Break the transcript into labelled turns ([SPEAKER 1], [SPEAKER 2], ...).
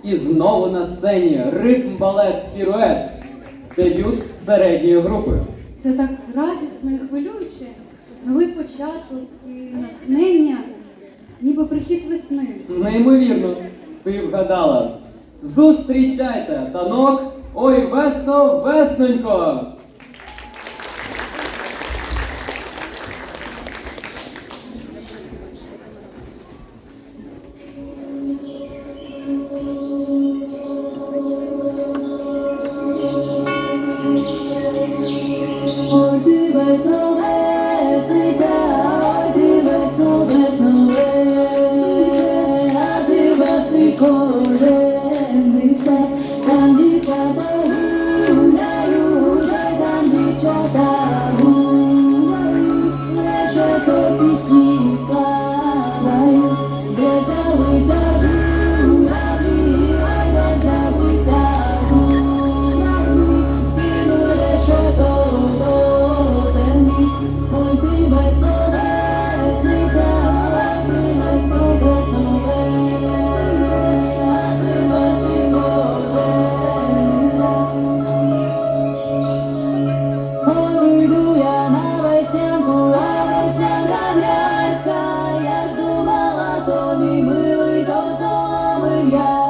[SPEAKER 1] І знову на сцені ритм, балет, пірует. Дебют середньої групи.
[SPEAKER 2] Це так радісно і хвилююче. Новий початок і натхнення, ніби прихід весни.
[SPEAKER 1] Неймовірно, ти вгадала. Зустрічайте танок «Ой, весно, веснонько».
[SPEAKER 3] Ой, ти весно, весниця, ой, ти весно, весно, а ти весни кожениця, там дівчата гуляють, ой, там дівчата гуляють, лише то пісні складають, де взялися журавлі, ой, де взялися журавлі, скинули лише то. Ой, ти весно, весниця, ой, ти весно, весно, а ти весни кожениця. Ой, вийду я на веснянку, а веснянка грязька, я ж думала, тобі милий, то соломин я.